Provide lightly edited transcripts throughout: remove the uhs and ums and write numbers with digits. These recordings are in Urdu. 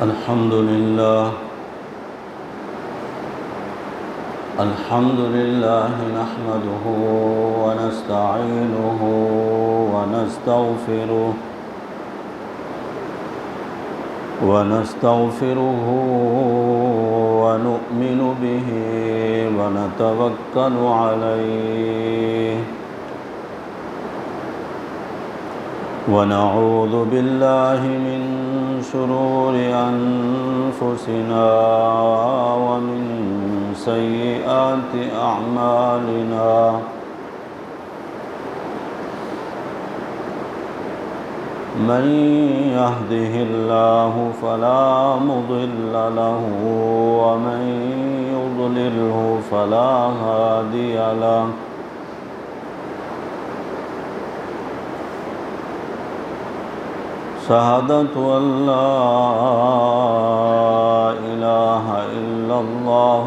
الحمد لله نحمده ونستعينه ونستغفره ونؤمن به ونتوكل عليه ونعوذ بالله من شرور أنفسنا ومن سيئات أعمالنا من يهده الله فلا مضل له ومن يضلله فلا هادي له شهادة أن لا إله إلا الله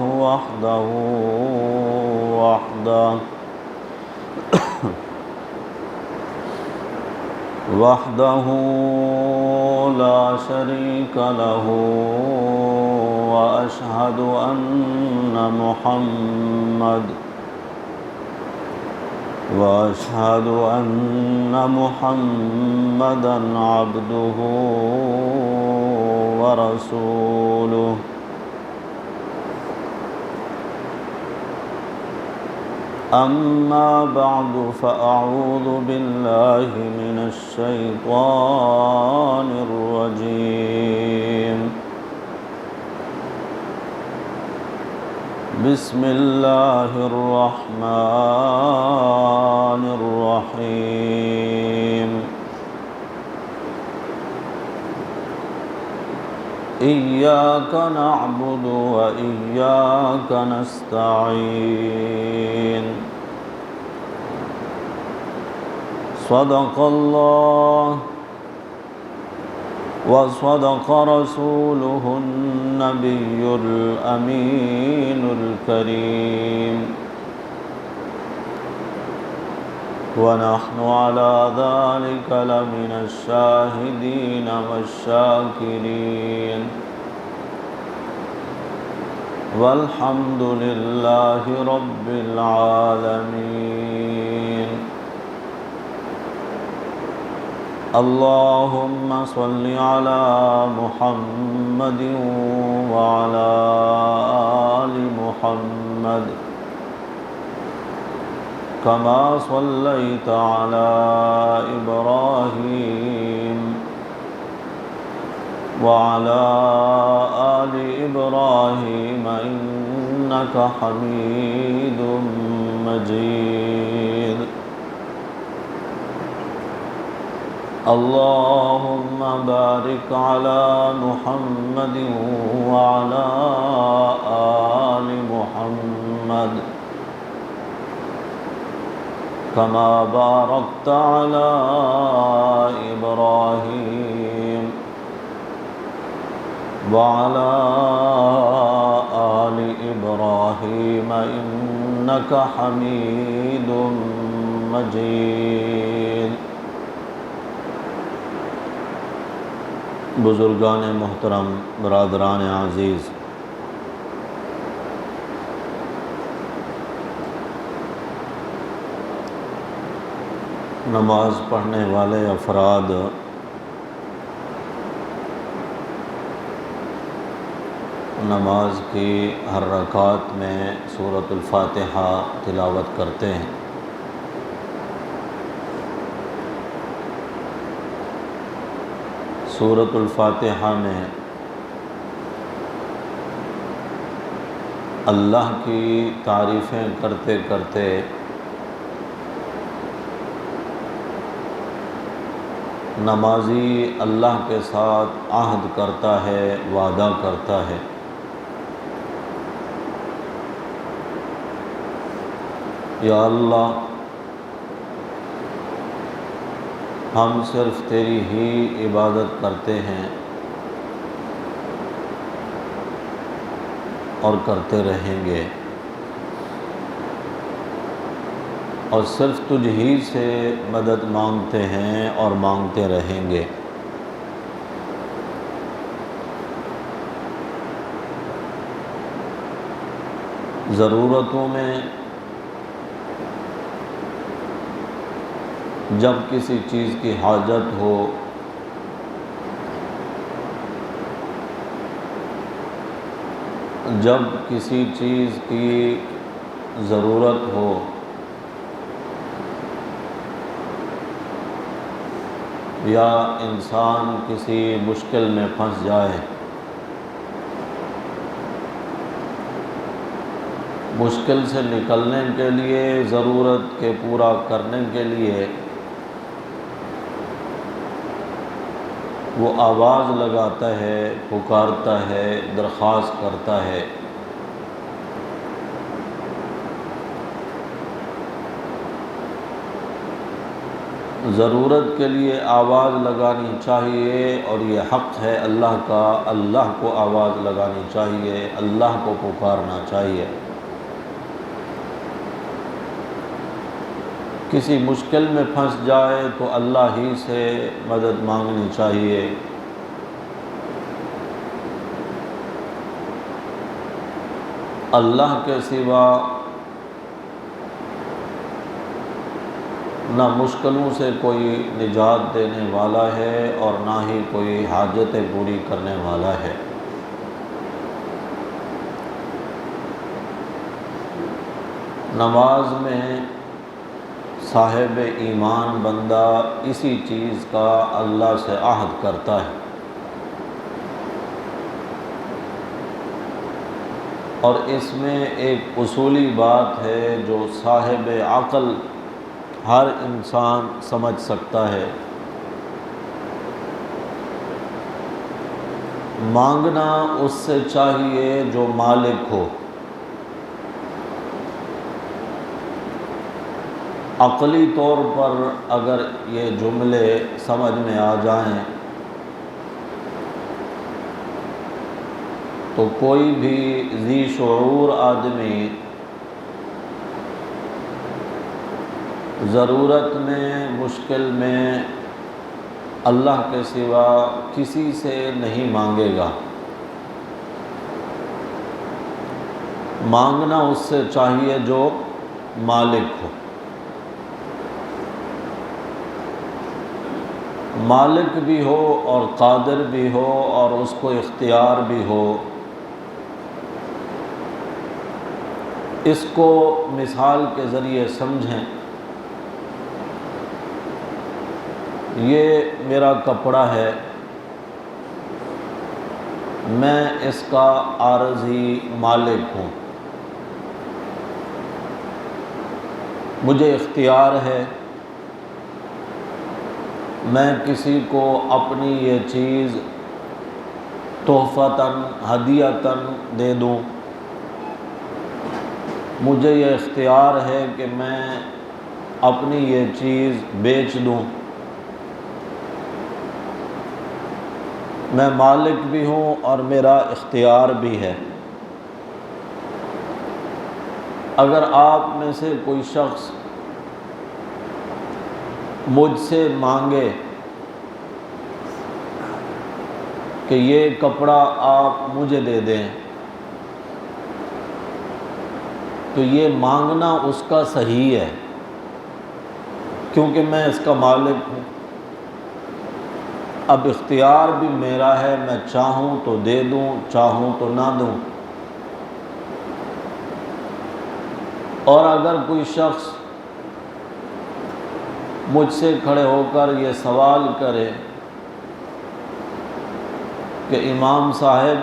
وحده لا شريك له وأشهد أن محمدًا عبده ورسوله أما بعد فأعوذ بالله من الشيطان الرجيم بسم الله الرحمن الرحيم إياك نعبد وإياك نستعين صدق الله وصدق رسوله النبي الأمين الكريم ونحن على ذلك لمن الشاهدين والشاكرين والحمد لله رب العالمين اللهم صل على محمد وعلى آل محمد كما صليت على إبراهيم وعلى آل إبراهيم إنك حميد مجيد اللهم بارك على محمد وعلى آل محمد كما باركت على إبراهيم وعلى آل إبراهيم إنك حميد مجيد بزرگان محترم، برادران عزیز، نماز پڑھنے والے افراد نماز کی ہر رکعت میں سورۃ الفاتحہ تلاوت کرتے ہیں۔ سورۃ الفاتحہ میں اللہ کی تعریفیں کرتے کرتے نمازی اللہ کے ساتھ عہد کرتا ہے، وعدہ کرتا ہے۔ یا اللہ، ہم صرف تیری ہی عبادت کرتے ہیں اور کرتے رہیں گے، اور صرف تجھ ہی سے مدد مانگتے ہیں اور مانگتے رہیں گے۔ ضرورتوں میں جب کسی چیز کی حاجت ہو جب کسی چیز کی ضرورت ہو یا انسان کسی مشکل میں پھنس جائے، مشکل سے نکلنے کے لیے، ضرورت کے پورا کرنے کے لیے وہ آواز لگاتا ہے، پکارتا ہے، درخواست کرتا ہے۔ ضرورت کے لیے آواز لگانی چاہیے، اور یہ حق ہے اللہ کا، اللہ کو آواز لگانی چاہیے، اللہ کو پکارنا چاہیے۔ کسی مشکل میں پھنس جائے تو اللہ ہی سے مدد مانگنی چاہیے۔ اللہ کے سوا نہ مشکلوں سے کوئی نجات دینے والا ہے اور نہ ہی کوئی حاجتیں پوری کرنے والا ہے۔ نماز میں صاحب ایمان بندہ اسی چیز کا اللہ سے عہد کرتا ہے، اور اس میں ایک اصولی بات ہے جو صاحب عقل ہر انسان سمجھ سکتا ہے۔ مانگنا اس سے چاہیے جو مالک ہو۔ عقلی طور پر اگر یہ جملے سمجھ میں آ جائیں تو کوئی بھی ذی شعور آدمی ضرورت میں، مشکل میں اللہ کے سوا کسی سے نہیں مانگے گا۔ مانگنا اس سے چاہیے جو مالک ہو۔ مالک بھی ہو اور قادر بھی ہو اور اس کو اختیار بھی ہو۔ اس کو مثال کے ذریعے سمجھیں۔ یہ میرا کپڑا ہے، میں اس کا عارضی مالک ہوں، مجھے اختیار ہے میں کسی کو اپنی یہ چیز تحفتاً، ہدیۃً دے دوں، مجھے یہ اختیار ہے کہ میں اپنی یہ چیز بیچ دوں۔ میں مالک بھی ہوں اور میرا اختیار بھی ہے۔ اگر آپ میں سے کوئی شخص مجھ سے مانگے کہ یہ کپڑا آپ مجھے دے دیں، تو یہ مانگنا اس کا صحیح ہے، کیونکہ میں اس کا مالک ہوں۔ اب اختیار بھی میرا ہے، میں چاہوں تو دے دوں، چاہوں تو نہ دوں۔ اور اگر کوئی شخص مجھ سے کھڑے ہو کر یہ سوال کرے کہ امام صاحب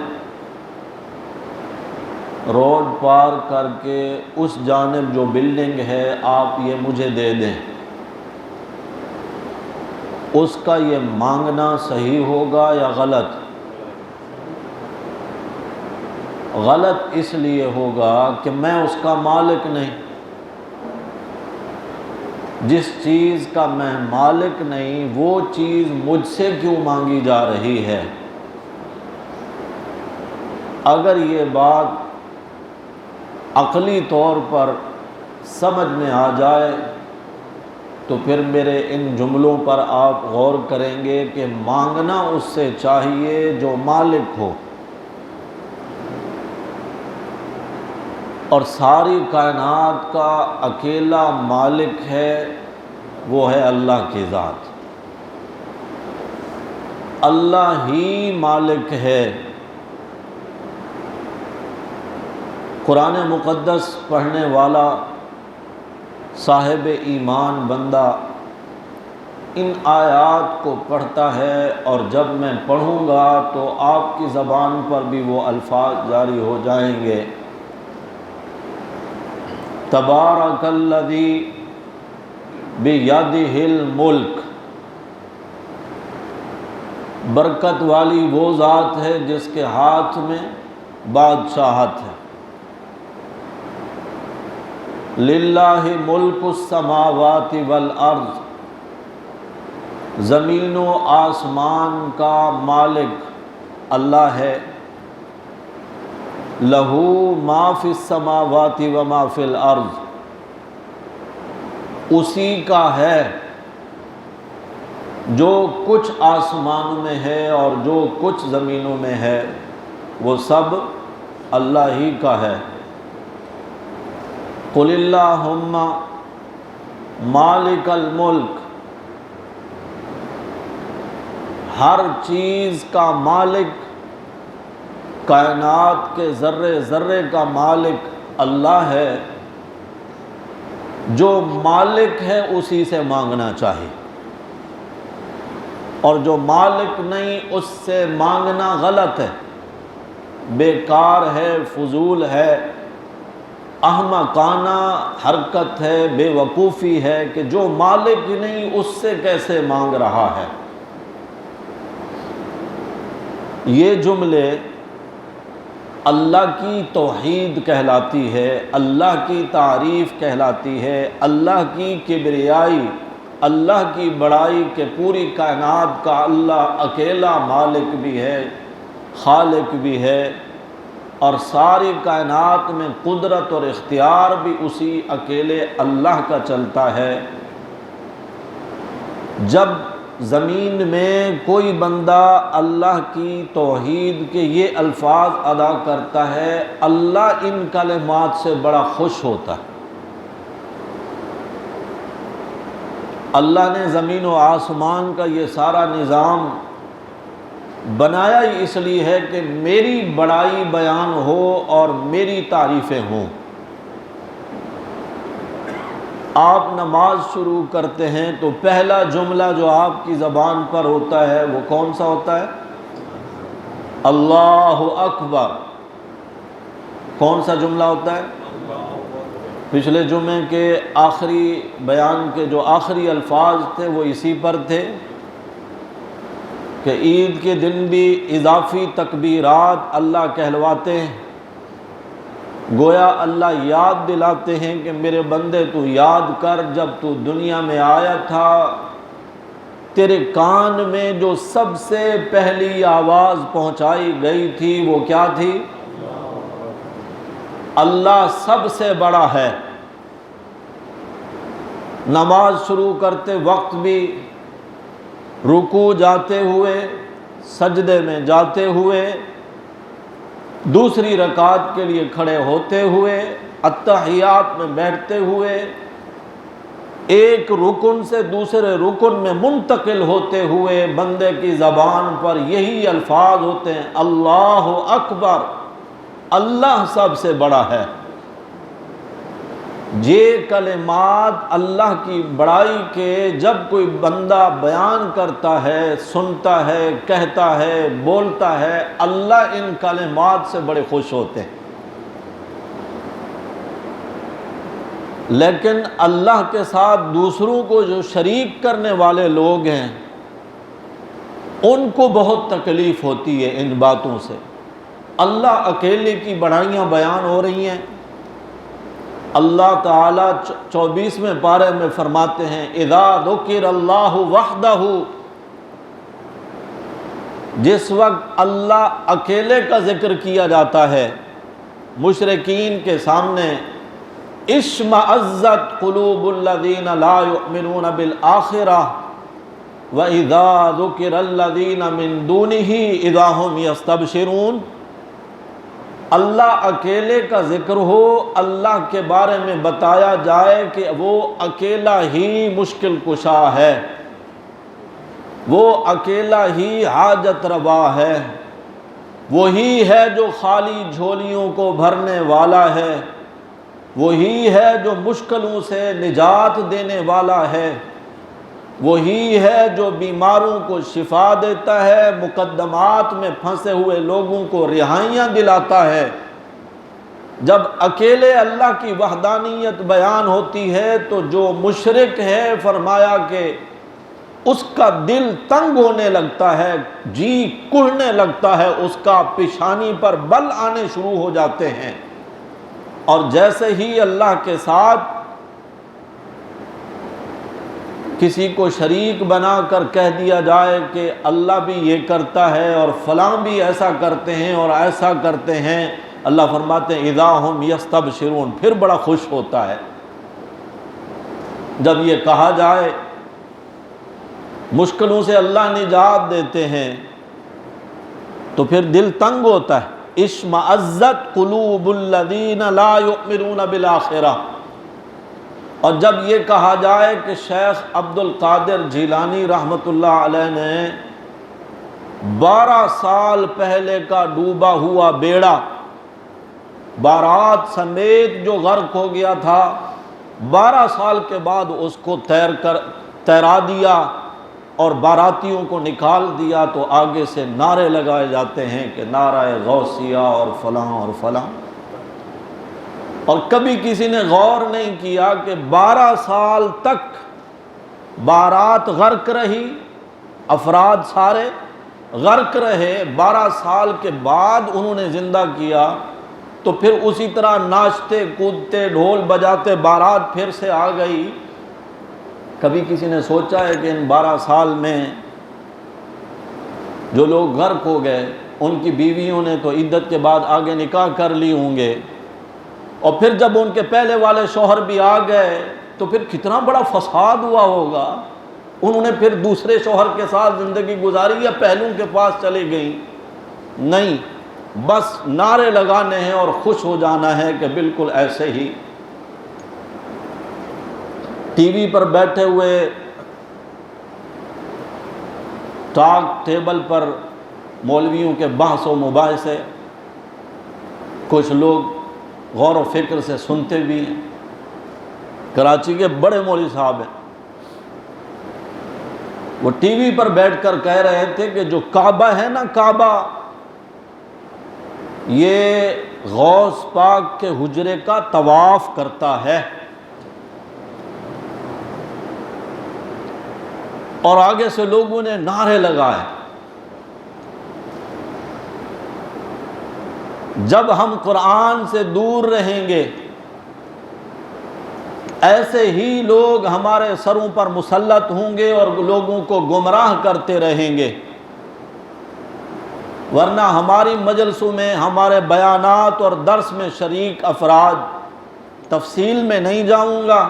روڈ پار کر کے اس جانب جو بلڈنگ ہے آپ یہ مجھے دے دیں، اس کا یہ مانگنا صحیح ہوگا یا غلط؟ غلط اس لیے ہوگا کہ میں اس کا مالک نہیں۔ جس چیز کا میں مالک نہیں وہ چیز مجھ سے کیوں مانگی جا رہی ہے؟ اگر یہ بات عقلی طور پر سمجھ میں آ جائے تو پھر میرے ان جملوں پر آپ غور کریں گے کہ مانگنا اس سے چاہیے جو مالک ہو، اور ساری کائنات کا اکیلا مالک ہے وہ ہے اللہ کی ذات۔ اللہ ہی مالک ہے۔ قرآن مقدس پڑھنے والا صاحب ایمان بندہ ان آیات کو پڑھتا ہے، اور جب میں پڑھوں گا تو آپ کی زبان پر بھی وہ الفاظ جاری ہو جائیں گے۔ تبارک الذی بیدہ الملک، برکت والی وہ ذات ہے جس کے ہاتھ میں بادشاہت ہے۔ للہ ملک السماوات والارض، زمین و آسمان کا مالک اللہ ہے۔ لہو ما فی السماوات و ما فی الارض، اسی کا ہے جو کچھ آسمانوں میں ہے اور جو کچھ زمینوں میں ہے، وہ سب اللہ ہی کا ہے۔ قل اللہم مالک الملک، ہر چیز کا مالک، کائنات کے ذرے ذرے کا مالک اللہ ہے۔ جو مالک ہے اسی سے مانگنا چاہیے، اور جو مالک نہیں اس سے مانگنا غلط ہے، بیکار ہے، فضول ہے، احمقانہ حرکت ہے، بے وقوفی ہے کہ جو مالک ہی نہیں اس سے کیسے مانگ رہا ہے۔ یہ جملے اللہ کی توحید کہلاتی ہے، اللہ کی تعریف کہلاتی ہے، اللہ کی کبریائی، اللہ کی بڑائی کہ پوری کائنات کا اللہ اکیلا مالک بھی ہے، خالق بھی ہے، اور ساری کائنات میں قدرت اور اختیار بھی اسی اکیلے اللہ کا چلتا ہے۔ جب زمین میں کوئی بندہ اللہ کی توحید کے یہ الفاظ ادا کرتا ہے، اللہ ان کلمات سے بڑا خوش ہوتا ہے۔ اللہ نے زمین و آسمان کا یہ سارا نظام بنایا ہی اس لیے ہے کہ میری بڑائی بیان ہو اور میری تعریفیں ہوں۔ آپ نماز شروع کرتے ہیں تو پہلا جملہ جو آپ کی زبان پر ہوتا ہے وہ کون سا ہوتا ہے؟ اللہ اکبر۔ کون سا جملہ ہوتا ہے؟ پچھلے جمعے کے آخری بیان کے جو آخری الفاظ تھے وہ اسی پر تھے کہ عید کے دن بھی اضافی تکبیرات اللہ کہلواتے ہیں، گویا اللہ یاد دلاتے ہیں کہ میرے بندے تو یاد کر، جب تو دنیا میں آیا تھا تیرے کان میں جو سب سے پہلی آواز پہنچائی گئی تھی وہ کیا تھی؟ اللہ سب سے بڑا ہے۔ نماز شروع کرتے وقت بھی، رکوع جاتے ہوئے، سجدے میں جاتے ہوئے، دوسری رکعت کے لیے کھڑے ہوتے ہوئے، اتحیات میں بیٹھتے ہوئے، ایک رکن سے دوسرے رکن میں منتقل ہوتے ہوئے بندے کی زبان پر یہی الفاظ ہوتے ہیں، اللہ اکبر، اللہ سب سے بڑا ہے۔ یہ کلمات اللہ کی بڑائی کے جب کوئی بندہ بیان کرتا ہے، سنتا ہے، کہتا ہے، بولتا ہے، اللہ ان کلمات سے بڑے خوش ہوتے ہیں۔ لیکن اللہ کے ساتھ دوسروں کو جو شریک کرنے والے لوگ ہیں ان کو بہت تکلیف ہوتی ہے ان باتوں سے۔ اللہ اکیلے کی بڑائیاں بیان ہو رہی ہیں۔ اللہ تعالیٰ 24ویں پارے میں فرماتے ہیں، اذا ذکر اللہ وحدہ، جس وقت اللہ اکیلے کا ذکر کیا جاتا ہے مشرکین کے سامنے، اشمئزت قلوب الذین لا یؤمنون بالآخرہ وَإِذَا ذُكِرَ الَّذِينَ مِن دُونِهِ إِذَا هُمْ يَسْتَبْشِرُونَ۔ اللہ اکیلے کا ذکر ہو، اللہ کے بارے میں بتایا جائے کہ وہ اکیلا ہی مشکل کشا ہے، وہ اکیلا ہی حاجت روا ہے، وہی ہے جو خالی جھولیوں کو بھرنے والا ہے، وہی ہے جو مشکلوں سے نجات دینے والا ہے، وہی ہے جو بیماروں کو شفا دیتا ہے، مقدمات میں پھنسے ہوئے لوگوں کو رہائیاں دلاتا ہے۔ جب اکیلے اللہ کی وحدانیت بیان ہوتی ہے تو جو مشرک ہے فرمایا کہ اس کا دل تنگ ہونے لگتا ہے، جی کڑنے لگتا ہے، اس کا پیشانی پر بل آنے شروع ہو جاتے ہیں۔ اور جیسے ہی اللہ کے ساتھ کسی کو شریک بنا کر کہہ دیا جائے کہ اللہ بھی یہ کرتا ہے اور فلاں بھی ایسا کرتے ہیں اور ایسا کرتے ہیں، اللہ فرماتے ہیں اذا ہم یستبشرون، پھر بڑا خوش ہوتا ہے۔ جب یہ کہا جائے مشکلوں سے اللہ نجات دیتے ہیں تو پھر دل تنگ ہوتا ہے۔ اشمئزت قلوب الذین لا یؤمنون بالآخرہ۔ اور جب یہ کہا جائے کہ شیخ عبد القادر جیلانی رحمۃ اللہ علیہ نے 12 سال پہلے کا ڈوبا ہوا بیڑا بارات سمیت جو غرق ہو گیا تھا، 12 سال کے بعد اس کو تیرا دیا اور باراتیوں کو نکال دیا، تو آگے سے نعرے لگائے جاتے ہیں کہ نعرہ غوثیہ اور فلاں اور فلاں۔ اور کبھی کسی نے غور نہیں کیا کہ 12 سال تک بارات غرق رہی، افراد سارے غرق رہے، 12 سال کے بعد انہوں نے زندہ کیا، تو پھر اسی طرح ناچتے کودتے ڈھول بجاتے بارات پھر سے آ گئی۔ کبھی کسی نے سوچا ہے کہ ان 12 سال میں جو لوگ غرق ہو گئے ان کی بیویوں نے تو عدت کے بعد آگے نکاح کر لی ہوں گے، اور پھر جب ان کے پہلے والے شوہر بھی آ گئے تو پھر کتنا بڑا فساد ہوا ہوگا، انہوں نے پھر دوسرے شوہر کے ساتھ زندگی گزاری یا پہلوں کے پاس چلی گئیں؟ نہیں، بس نعرے لگانے ہیں اور خوش ہو جانا ہے کہ بالکل ایسے ہی۔ ٹی وی پر بیٹھے ہوئے ٹاک ٹیبل پر مولویوں کے بحث و مباحثے کچھ لوگ غور و فکر سے سنتے بھی ہیں۔ کراچی کے بڑے مولوی صاحب ہیں، وہ ٹی وی پر بیٹھ کر کہہ رہے تھے کہ جو کعبہ ہے نا، کعبہ یہ غوث پاک کے حجرے کا طواف کرتا ہے، اور آگے سے لوگوں نے نعرے لگائے۔ جب ہم قرآن سے دور رہیں گے ایسے ہی لوگ ہمارے سروں پر مسلط ہوں گے اور لوگوں کو گمراہ کرتے رہیں گے۔ ورنہ ہماری مجلسوں میں، ہمارے بیانات اور درس میں شریک افراد، تفصیل میں نہیں جاؤں گا،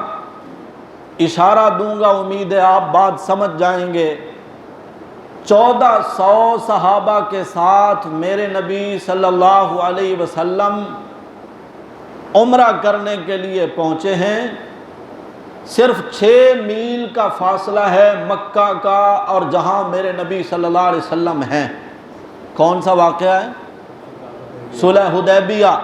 اشارہ دوں گا، امید ہے آپ بات سمجھ جائیں گے۔ 1400 صحابہ کے ساتھ میرے نبی صلی اللہ علیہ وسلم عمرہ کرنے کے لیے پہنچے ہیں۔ صرف 6 میل کا فاصلہ ہے مکہ کا اور جہاں میرے نبی صلی اللہ علیہ وسلم ہیں۔ کون سا واقعہ ہے؟ صلح حدیبیہ۔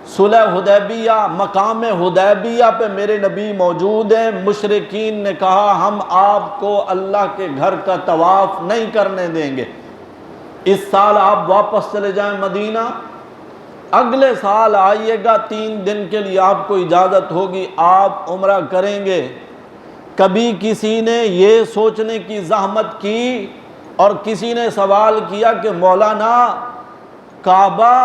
صلح حدیبیہ، مقام حدیبیہ پہ میرے نبی موجود ہیں۔ مشرکین نے کہا ہم آپ کو اللہ کے گھر کا طواف نہیں کرنے دیں گے، اس سال آپ واپس چلے جائیں مدینہ، اگلے سال آئیے گا، 3 دن کے لیے آپ کو اجازت ہوگی، آپ عمرہ کریں گے۔ کبھی کسی نے یہ سوچنے کی زحمت کی اور کسی نے سوال کیا کہ مولانا کعبہ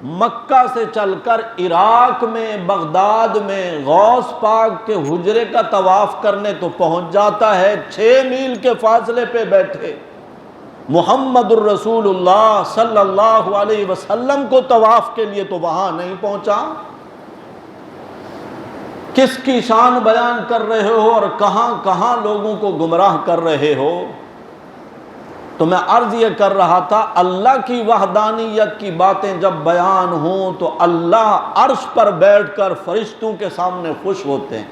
مکہ سے چل کر عراق میں، بغداد میں غوث پاک کے حجرے کا طواف کرنے تو پہنچ جاتا ہے، 6 میل کے فاصلے پہ بیٹھے محمد الرسول اللہ صلی اللہ علیہ وسلم کو طواف کے لیے تو وہاں نہیں پہنچا؟ کس کی شان بیان کر رہے ہو اور کہاں کہاں لوگوں کو گمراہ کر رہے ہو؟ تو میں عرض یہ کر رہا تھا، اللہ کی وحدانیت کی باتیں جب بیان ہوں تو اللہ عرش پر بیٹھ کر فرشتوں کے سامنے خوش ہوتے ہیں،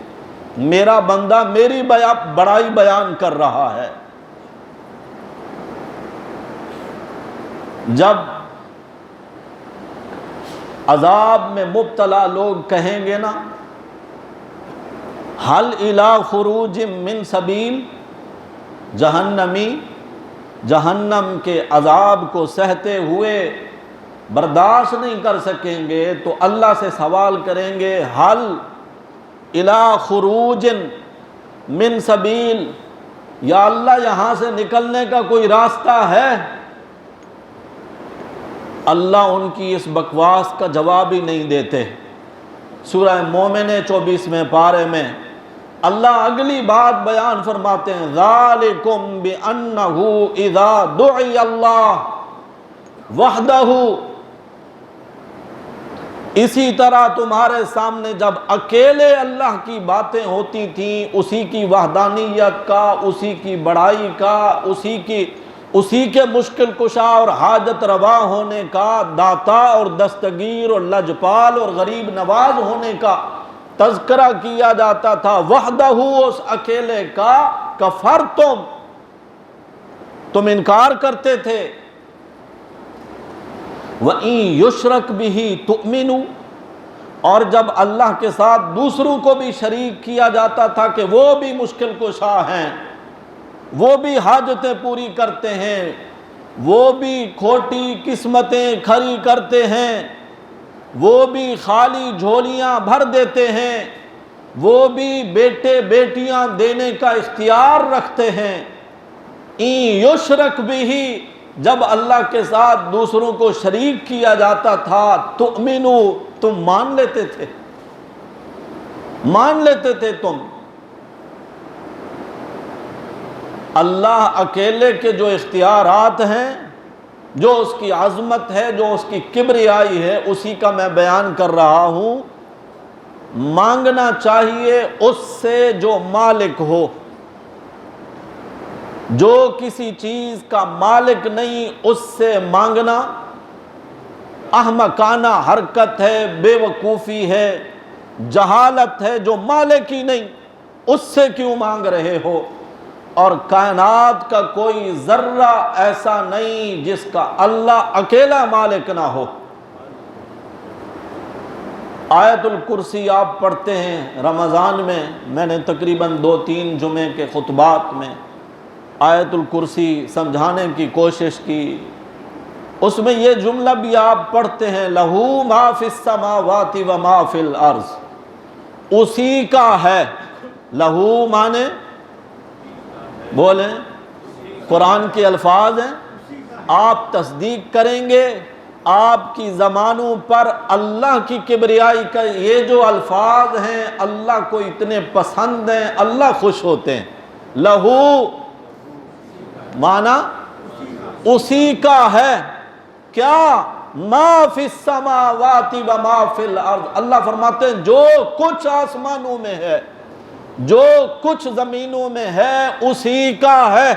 میرا بندہ میری بڑائی بیان کر رہا ہے۔ جب عذاب میں مبتلا لوگ کہیں گے نا، حل الی خروج من سبیل، جہنمی جہنم کے عذاب کو سہتے ہوئے برداشت نہیں کر سکیں گے تو اللہ سے سوال کریں گے، حل الی خروج من سبیل، یا اللہ یہاں سے نکلنے کا کوئی راستہ ہے؟ اللہ ان کی اس بکواس کا جواب ہی نہیں دیتے۔ سورہ مومن 24ویں پارے میں اللہ اگلی بات بیان فرماتے ہیں، ذالکم بأنہ اذا دعی اللہ وحدہ، اسی طرح تمہارے سامنے جب اکیلے اللہ کی باتیں ہوتی تھیں، اسی کی وحدانیت کا، اسی کی بڑائی کا، اسی کے مشکل کشا اور حاجت روا ہونے کا، داتا اور دستگیر اور لجپال اور غریب نواز ہونے کا تذکرہ کیا جاتا تھا، وحدہ، اس اکیلے کا، کفرتم، تم انکار کرتے تھے، وَإِن يُشْرَكْ بِهِ تُؤْمِنُوا، اور جب اللہ کے ساتھ دوسروں کو بھی شریک کیا جاتا تھا کہ وہ بھی مشکل کشا ہیں، وہ بھی حاجتیں پوری کرتے ہیں، وہ بھی کھوٹی قسمتیں کھری کرتے ہیں، وہ بھی خالی جھولیاں بھر دیتے ہیں، وہ بھی بیٹے بیٹیاں دینے کا اختیار رکھتے ہیں، این یشرک بہ، جب اللہ کے ساتھ دوسروں کو شریک کیا جاتا تھا، تؤمنو، تم مان لیتے تھے تم۔ اللہ اکیلے کے جو اختیارات ہیں، جو اس کی عظمت ہے، جو اس کی کبریائی ہے، اسی کا میں بیان کر رہا ہوں۔ مانگنا چاہیے اس سے جو مالک ہو، جو کسی چیز کا مالک نہیں اس سے مانگنا احمقانہ حرکت ہے، بے وقوفی ہے، جہالت ہے۔ جو مالک ہی نہیں اس سے کیوں مانگ رہے ہو؟ اور کائنات کا کوئی ذرہ ایسا نہیں جس کا اللہ اکیلا مالک نہ ہو۔ آیت الکرسی آپ پڑھتے ہیں رمضان میں نے تقریباً 2-3 جمعے کے خطبات میں آیت الکرسی سمجھانے کی کوشش کی۔ اس میں یہ جملہ بھی آپ پڑھتے ہیں، لہو ما فی السماوات و ما فی الارض، اسی کا ہے۔ لہو مانے بولیں، قرآن کے الفاظ ہیں، آپ تصدیق کریں گے آپ کی زبانوں پر اللہ کی کبریائی کا یہ جو الفاظ ہیں اللہ کو اتنے پسند ہیں، اللہ خوش ہوتے ہیں۔ لہو مانا اسی کا ہے، کیا؟ ما فی السماوات و ما فی الارض، اللہ فرماتے ہیں جو کچھ آسمانوں میں ہے، جو کچھ زمینوں میں ہے، اسی کا ہے۔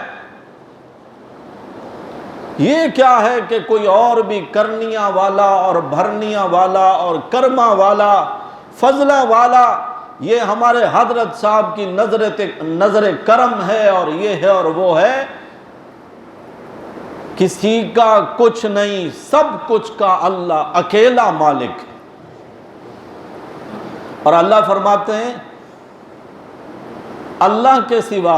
یہ کیا ہے کہ کوئی اور بھی کرنیاں والا اور بھرنیاں والا اور کرما والا فضلہ والا، یہ ہمارے حضرت صاحب کی نظر کرم ہے اور یہ ہے اور وہ ہے۔ کسی کا کچھ نہیں، سب کچھ کا اللہ اکیلا مالک ہے۔ اور اللہ فرماتے ہیں اللہ کے سوا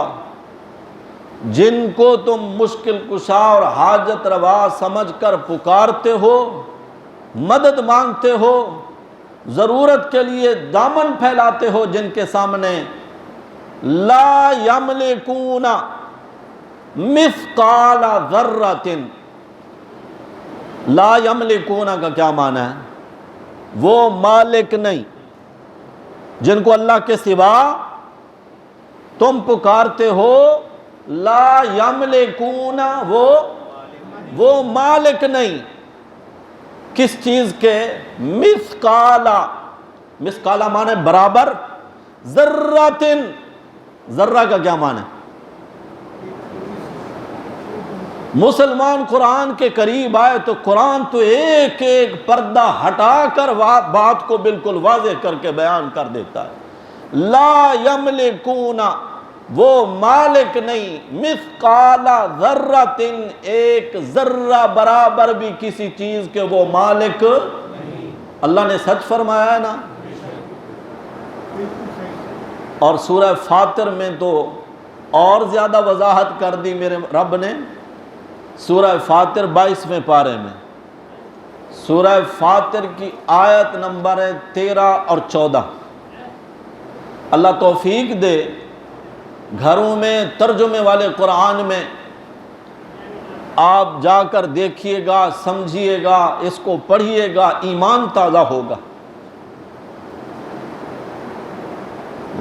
جن کو تم مشکل کشا اور حاجت روا سمجھ کر پکارتے ہو، مدد مانگتے ہو، ضرورت کے لیے دامن پھیلاتے ہو جن کے سامنے، لا یملکون مثقال ذرۃ، لا یملکون کا کیا معنی ہے؟ وہ مالک نہیں جن کو اللہ کے سوا تم پکارتے ہو، لا یملکون، وہ مالک نہیں کس چیز کے؟ مثقالا، مثقالا معنی برابر، ذرۃ، ذرہ کا کیا معنی ہے؟ مسلمان قرآن کے قریب آئے تو قرآن تو ایک ایک پردہ ہٹا کر بات کو بالکل واضح کر کے بیان کر دیتا ہے۔ لا یملکون، وہ مالک نہیں، مثقال ذرۃ، ایک ذرہ برابر بھی کسی چیز کے وہ مالک نہیں۔ اللہ نے سچ فرمایا ہے نا۔ اور سورہ فاطر میں تو اور زیادہ وضاحت کر دی میرے رب نے۔ سورہ فاطر 22ویں پارے میں، سورہ فاطر کی آیت نمبر 13 اور 14۔ اللہ توفیق دے، گھروں میں ترجمے والے قرآن میں آپ جا کر دیکھیے گا، سمجھیے گا، اس کو پڑھیے گا، ایمان تازہ ہوگا۔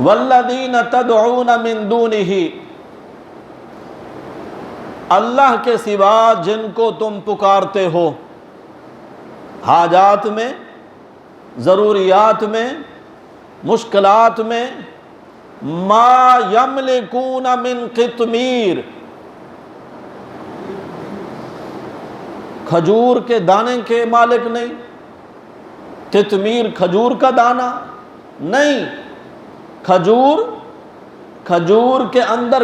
والذین تدعون من دونہ، اللہ کے سوا جن کو تم پکارتے ہو، حاجات میں، ضروریات میں، مشکلات میں، ما یملکون من قطمیر، کھجور کے دانے کے مالک نہیں۔ قطمیر کھجور کا دانہ نہیں، کھجور کے اندر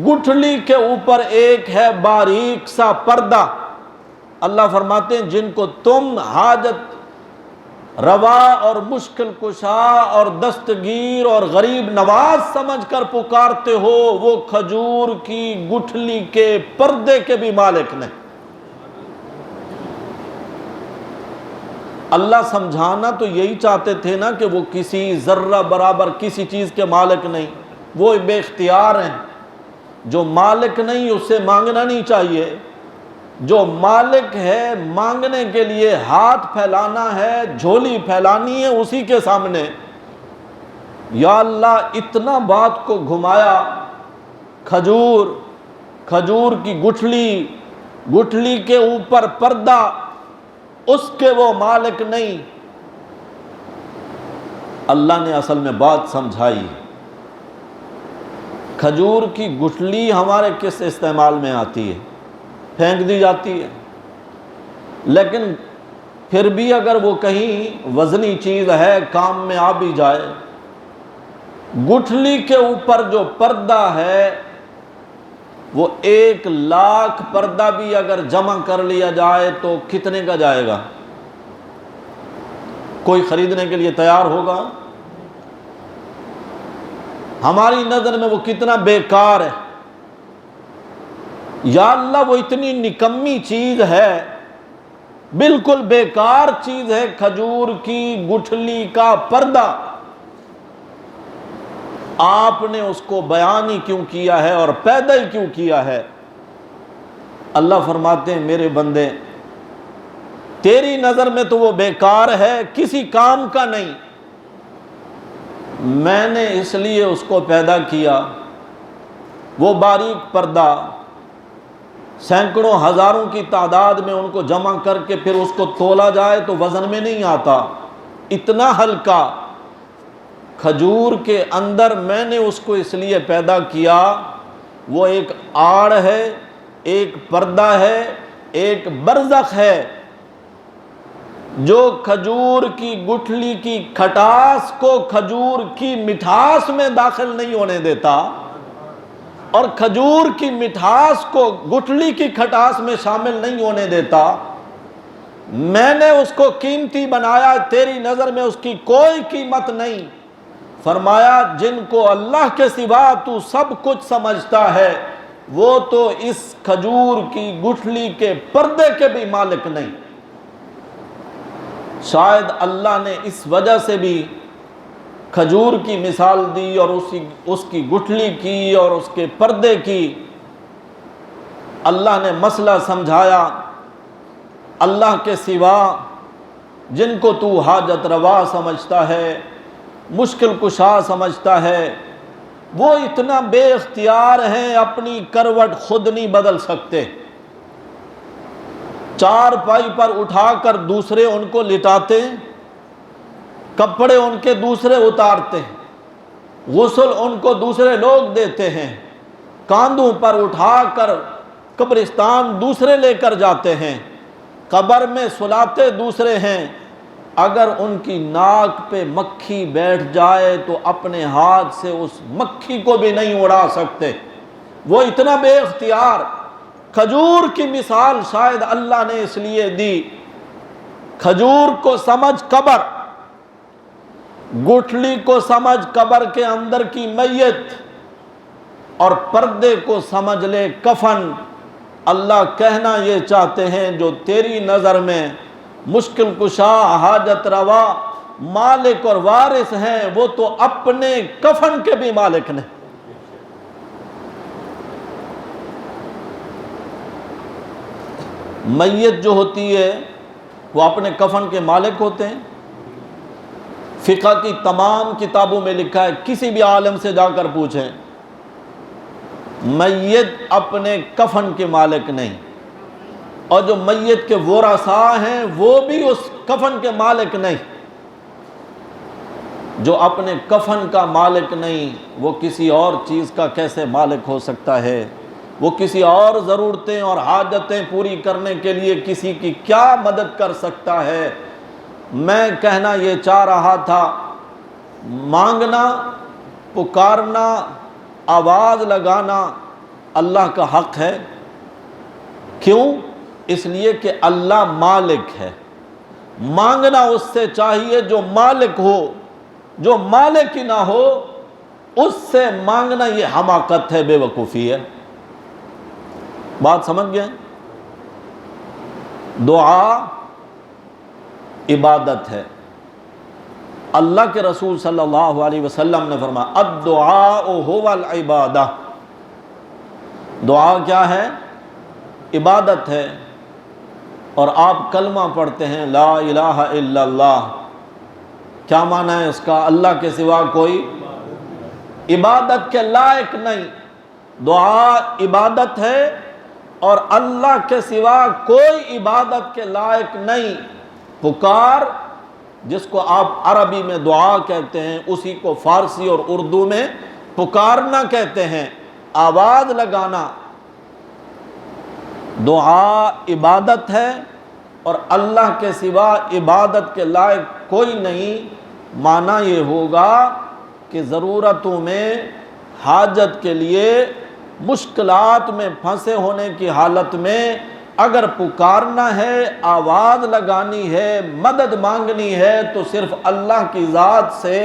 گٹھلی کے اوپر ایک ہے باریک سا پردہ۔ اللہ فرماتے ہیں جن کو تم حاجت روا اور مشکل کشا اور دستگیر اور غریب نواز سمجھ کر پکارتے ہو، وہ کھجور کی گٹھلی کے پردے کے بھی مالک نہیں۔ اللہ سمجھانا تو یہی چاہتے تھے نا کہ وہ کسی ذرہ برابر کسی چیز کے مالک نہیں، وہ بے اختیار ہیں۔ جو مالک نہیں اس سے مانگنا نہیں چاہیے، جو مالک ہے مانگنے کے لیے ہاتھ پھیلانا ہے، جھولی پھیلانی ہے اسی کے سامنے۔ یا اللہ اتنا بات کو گھمایا، کھجور کی گٹھلی کے اوپر پردہ، اس کے وہ مالک نہیں۔ اللہ نے اصل میں بات سمجھائی۔ کھجور کی گٹھلی ہمارے کس استعمال میں آتی ہے؟ پھینک دی جاتی ہے، لیکن پھر بھی اگر وہ کہیں وزنی چیز ہے کام میں آ بھی جائے، گٹھلی کے اوپر جو پردہ ہے وہ 1,00,000 پردہ بھی اگر جمع کر لیا جائے تو کتنے کا جائے گا؟ کوئی خریدنے کے لیے تیار ہوگا؟ ہماری نظر میں وہ کتنا بیکار ہے۔ یا اللہ وہ اتنی نکمی چیز ہے، بالکل بیکار چیز ہے کھجور کی گٹھلی کا پردہ، آپ نے اس کو بیان ہی کیوں کیا ہے اور پیدا ہی کیوں کیا ہے؟ اللہ فرماتے ہیں میرے بندے تیری نظر میں تو وہ بیکار ہے، کسی کام کا نہیں، میں نے اس لیے اس کو پیدا کیا۔ وہ باریک پردہ سینکڑوں ہزاروں کی تعداد میں ان کو جمع کر کے پھر اس کو تولا جائے تو وزن میں نہیں آتا، اتنا ہلکا۔ کھجور کے اندر میں نے اس کو اس لیے پیدا کیا، وہ ایک آڑ ہے، ایک پردہ ہے، ایک برزخ ہے جو کھجور کی گٹھلی کی کھٹاس کو کھجور کی مٹھاس میں داخل نہیں ہونے دیتا، اور کھجور کی مٹھاس کو گٹھلی کی کھٹاس میں شامل نہیں ہونے دیتا۔ میں نے اس کو قیمتی بنایا، تیری نظر میں اس کی کوئی قیمت نہیں۔ فرمایا جن کو اللہ کے سوا تو سب کچھ سمجھتا ہے، وہ تو اس کھجور کی گٹھلی کے پردے کے بھی مالک نہیں۔ شاید اللہ نے اس وجہ سے بھی کھجور کی مثال دی اور اس کی گٹھلی کی اور اس کے پردے کی۔ اللہ نے مسئلہ سمجھایا، اللہ کے سوا جن کو تو حاجت روا سمجھتا ہے، مشکل کشا سمجھتا ہے، وہ اتنا بے اختیار ہیں، اپنی کروٹ خود نہیں بدل سکتے۔ چار پائی پر اٹھا کر دوسرے ان کو لٹاتے، کپڑے ان کے دوسرے اتارتے، غسل ان کو دوسرے لوگ دیتے ہیں، کاندھوں پر اٹھا کر قبرستان دوسرے لے کر جاتے ہیں، قبر میں سلاتے دوسرے ہیں، اگر ان کی ناک پہ مکھی بیٹھ جائے تو اپنے ہاتھ سے اس مکھی کو بھی نہیں اڑا سکتے، وہ اتنا بے اختیار۔ کھجور کی مثال شاید اللہ نے اس لیے دی، کھجور کو سمجھ قبر، گٹھلی کو سمجھ قبر کے اندر کی میت، اور پردے کو سمجھ لے کفن۔ اللہ کہنا یہ چاہتے ہیں جو تیری نظر میں مشکل کشا، حاجت روا، مالک اور وارث ہیں، وہ تو اپنے کفن کے بھی مالک نے۔ میت جو ہوتی ہے وہ اپنے کفن کے مالک ہوتے ہیں۔ فقہ کی تمام کتابوں میں لکھا ہے، کسی بھی عالم سے جا کر پوچھیں، میت اپنے کفن کے مالک نہیں، اور جو میت کے ورثاء ہیں وہ بھی اس کفن کے مالک نہیں۔ جو اپنے کفن کا مالک نہیں، وہ کسی اور چیز کا کیسے مالک ہو سکتا ہے؟ وہ کسی اور ضرورتیں اور حاجتیں پوری کرنے کے لیے کسی کی کیا مدد کر سکتا ہے؟ میں کہنا یہ چاہ رہا تھا، مانگنا، پکارنا، آواز لگانا اللہ کا حق ہے۔ کیوں؟ اس لیے کہ اللہ مالک ہے۔ مانگنا اس سے چاہیے جو مالک ہو، جو مالک ہی نہ ہو اس سے مانگنا یہ حماقت ہے، بے وقوفی ہے۔ بات سمجھ گئے؟ دعا عبادت ہے۔ اللہ کے رسول صلی اللہ علیہ وسلم نے فرمایا الدعاء هو العبادہ، دعا کیا ہے؟ عبادت ہے۔ اور آپ کلمہ پڑھتے ہیں لا الہ الا اللہ، کیا معنی ہے اس کا؟ اللہ کے سوا کوئی عبادت کے لائق نہیں۔ دعا عبادت ہے اور اللہ کے سوا کوئی عبادت کے لائق نہیں۔ پکار، جس کو آپ عربی میں دعا کہتے ہیں، اسی کو فارسی اور اردو میں پکارنا کہتے ہیں، آواز لگانا۔ دعا عبادت ہے اور اللہ کے سوا عبادت کے لائق کوئی نہیں۔ معنی یہ ہوگا کہ ضرورتوں میں، حاجت کے لیے، مشکلات میں پھنسے ہونے کی حالت میں اگر پکارنا ہے، آواز لگانی ہے، مدد مانگنی ہے تو صرف اللہ کی ذات سے،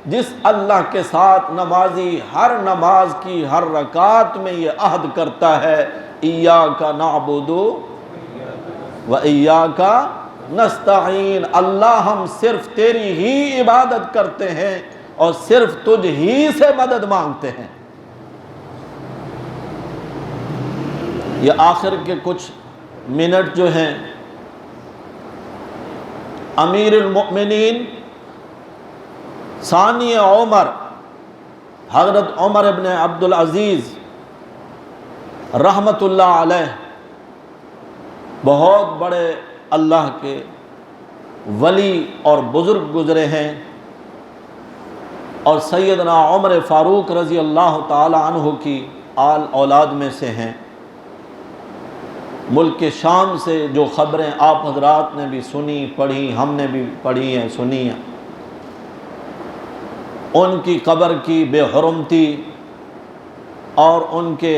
جس اللہ کے ساتھ نمازی ہر نماز کی ہر رکعت میں یہ عہد کرتا ہے ایاک نعبد و ایاک نستعین، اللہ ہم صرف تیری ہی عبادت کرتے ہیں اور صرف تجھ ہی سے مدد مانگتے ہیں۔ یہ آخر کے کچھ منٹ جو ہیں، امیر المؤمنین ثانی عمر حضرت عمر ابن عبدالعزیز رحمت اللہ علیہ، بہت بڑے اللہ کے ولی اور بزرگ گزرے ہیں، اور سیدنا عمر فاروق رضی اللہ تعالی عنہ کی آل اولاد میں سے ہیں۔ ملک شام سے جو خبریں آپ حضرات نے بھی سنی، پڑھی، ہم نے بھی پڑھی ہیں، سنی ہیں، ان کی قبر کی بے حرمتی اور ان کے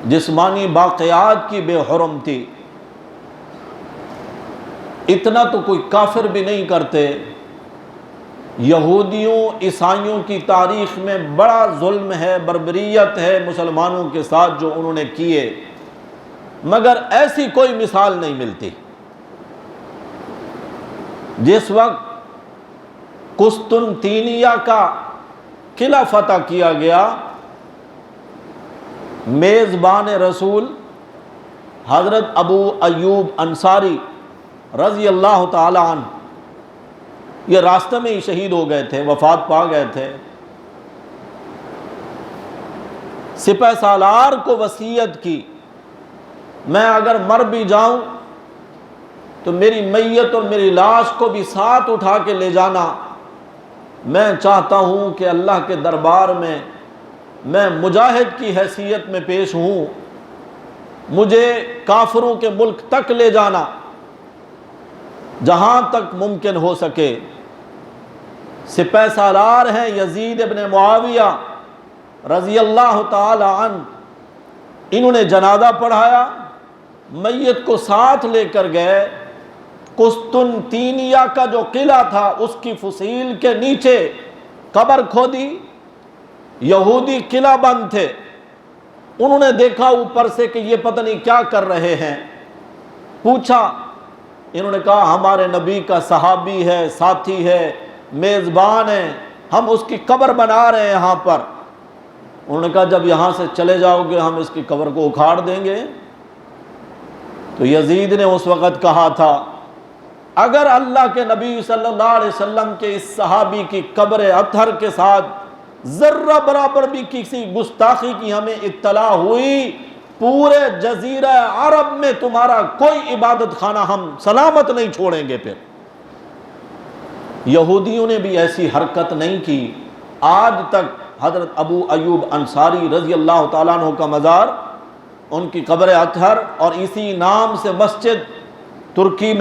جسمانی باقیات کی بے حرمتی، اتنا تو کوئی کافر بھی نہیں کرتے۔ یہودیوں عیسائیوں کی تاریخ میں بڑا ظلم ہے، بربریت ہے مسلمانوں کے ساتھ جو انہوں نے کیے، مگر ایسی کوئی مثال نہیں ملتی۔ جس وقت قسطنطینیہ کا قلعہ فتح کیا گیا، میزبان رسول حضرت ابو ایوب انصاری رضی اللہ تعالی عنہ، یہ راستے میں ہی شہید ہو گئے تھے، وفات پا گئے تھے۔ سپہ سالار کو وصیت کی، میں اگر مر بھی جاؤں تو میری میت اور میری لاش کو بھی ساتھ اٹھا کے لے جانا۔ میں چاہتا ہوں کہ اللہ کے دربار میں میں مجاہد کی حیثیت میں پیش ہوں، مجھے کافروں کے ملک تک لے جانا جہاں تک ممکن ہو سکے۔ سپہ سالار ہیں یزید ابن معاویہ رضی اللہ تعالی عنہ، انہوں نے جنازہ پڑھایا، میت کو ساتھ لے کر گئے، قسطنطینیہ کا جو قلعہ تھا اس کی فصیل کے نیچے قبر کھودی، یہودی قلعہ بند تھے، انہوں نے دیکھا اوپر سے کہ یہ پتہ نہیں کیا کر رہے ہیں، پوچھا، انہوں نے کہا ہمارے نبی کا صحابی ہے، ساتھی ہے، میزبان ہے، ہم اس کی قبر بنا رہے ہیں یہاں پر۔ انہوں نے کہا جب یہاں سے چلے جاؤ گے ہم اس کی قبر کو اکھاڑ دیں گے۔ تو یزید نے اس وقت کہا تھا اگر اللہ کے نبی صلی اللہ علیہ وسلم کے اس صحابی کی قبر اطہر کے ساتھ ذرہ برابر بھی کسی گستاخی کی ہمیں اطلاع ہوئی، پورے جزیرہ عرب میں تمہارا کوئی عبادت خانہ ہم سلامت نہیں چھوڑیں گے۔ پھر یہودیوں نے بھی ایسی حرکت نہیں کی۔ آج تک حضرت ابو ایوب انصاری رضی اللہ تعالیٰ عنہ کا مزار، ان کی قبر اطہر اور اسی نام سے مسجد ترکی میں